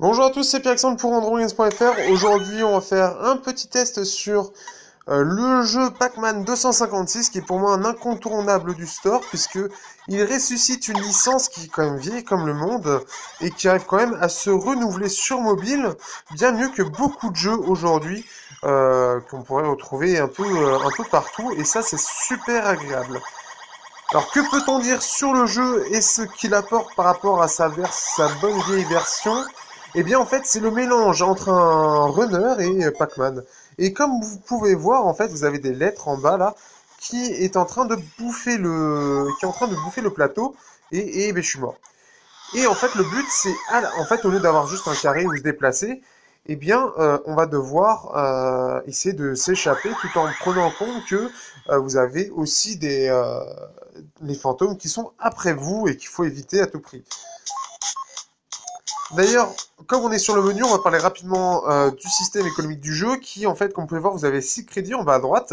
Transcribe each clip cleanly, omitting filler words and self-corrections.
Bonjour à tous, c'est Pierre-Alexandre pour AndroGames.fr. Aujourd'hui, on va faire un petit test sur le jeu Pac-Man 256, qui est pour moi un incontournable du store, puisque il ressuscite une licence qui est quand même vieille comme le monde, et qui arrive quand même à se renouveler sur mobile, bien mieux que beaucoup de jeux aujourd'hui, qu'on pourrait retrouver un peu partout, et ça c'est super agréable. Alors que peut-on dire sur le jeu et ce qu'il apporte par rapport à sa bonne vieille version? Eh bien en fait c'est le mélange entre un runner et Pac-Man. Et comme vous pouvez voir en fait vous avez des lettres en bas là qui est en train de bouffer le plateau et ben, je suis mort. Et en fait, le but, c'est, en fait, au lieu d'avoir juste un carré où se déplacer, eh bien, on va devoir essayer de s'échapper tout en prenant en compte que vous avez aussi les fantômes qui sont après vous et qu'il faut éviter à tout prix. D'ailleurs, comme on est sur le menu, on va parler rapidement du système économique du jeu qui, en fait, comme vous pouvez voir, vous avez 6 crédits en bas à droite.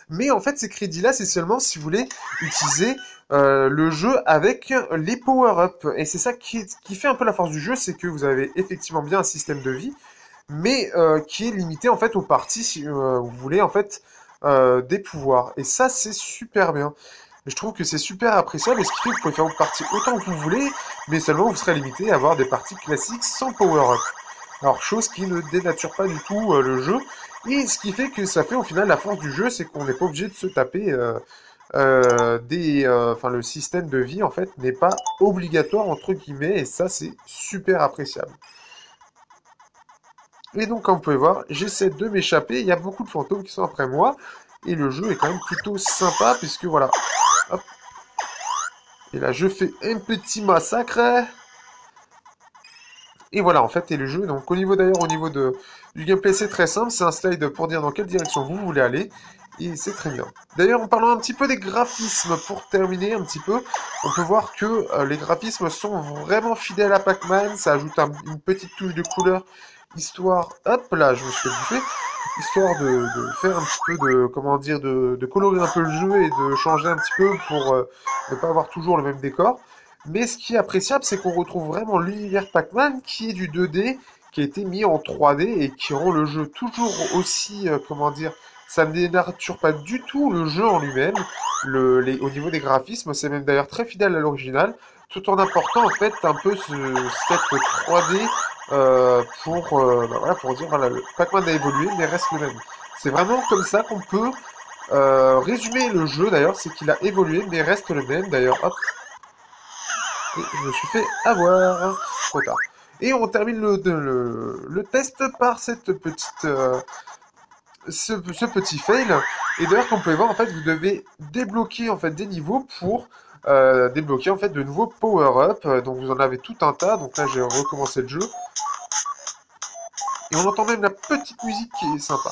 Mais en fait, ces crédits-là, c'est seulement si vous voulez utiliser le jeu avec les power-up. Et c'est ça qui fait un peu la force du jeu, c'est que vous avez effectivement bien un système de vie, mais qui est limité en fait aux parties si vous voulez en fait des pouvoirs. Et ça, c'est super bien. Je trouve que c'est super appréciable et ce qui fait que vous pouvez faire vos parties autant que vous voulez, mais seulement vous serez limité à avoir des parties classiques sans power-up. Alors, chose qui ne dénature pas du tout le jeu, et ce qui fait que ça fait au final la force du jeu, c'est qu'on n'est pas obligé de se taper enfin, le système de vie en fait n'est pas obligatoire entre guillemets, et ça c'est super appréciable. Et donc, comme vous pouvez voir, j'essaie de m'échapper. Il y a beaucoup de fantômes qui sont après moi. Et le jeu est quand même plutôt sympa, puisque voilà. Hop. Et là, je fais un petit massacre. Et voilà, en fait, et le jeu, donc au niveau du gameplay, c'est très simple. C'est un slide pour dire dans quelle direction vous voulez aller. Et c'est très bien. D'ailleurs, en parlant un petit peu des graphismes, pour terminer un petit peu, on peut voir que les graphismes sont vraiment fidèles à Pac-Man. Ça ajoute une petite touche de couleur, histoire, hop là, je me suis bouffé, histoire de faire un petit peu de, comment dire, de colorer un peu le jeu et de changer un petit peu pour ne pas avoir toujours le même décor. Mais ce qui est appréciable, c'est qu'on retrouve vraiment l'univers Pac-Man qui est du 2D, qui a été mis en 3D et qui rend le jeu toujours aussi, comment dire, ça ne dénature pas du tout le jeu en lui-même. Au niveau des graphismes, c'est même d'ailleurs très fidèle à l'original, tout en apportant en fait un peu cette 3D bah voilà, pour dire voilà, le Pac-Man a évolué mais reste le même. C'est vraiment comme ça qu'on peut résumer le jeu d'ailleurs, c'est qu'il a évolué mais reste le même d'ailleurs. Hop, et je me suis fait avoir. Trop tard. Et on termine le test par cette petite, ce petit fail. Et d'ailleurs, comme vous pouvez voir, en fait, vous devez débloquer en fait des niveaux pour débloquer en fait de nouveaux power-up. Donc vous en avez tout un tas. Donc là, j'ai recommencé le jeu. Et on entend même la petite musique qui est sympa.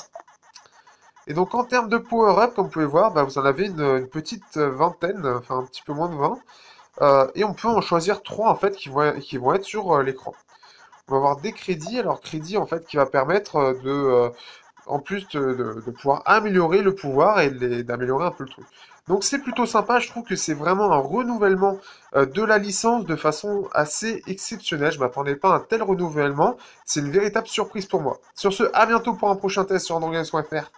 Et donc en termes de power-up, comme vous pouvez voir, bah, vous en avez une petite vingtaine, enfin un petit peu moins de 20. Et on peut en choisir 3 en fait qui vont être sur l'écran. On va avoir des crédits, alors crédit en fait qui va permettre en plus de pouvoir améliorer le pouvoir et d'améliorer un peu le truc. Donc c'est plutôt sympa, je trouve que c'est vraiment un renouvellement de la licence de façon assez exceptionnelle. Je m'attendais pas à un tel renouvellement, c'est une véritable surprise pour moi. Sur ce, à bientôt pour un prochain test sur AndroGames.fr.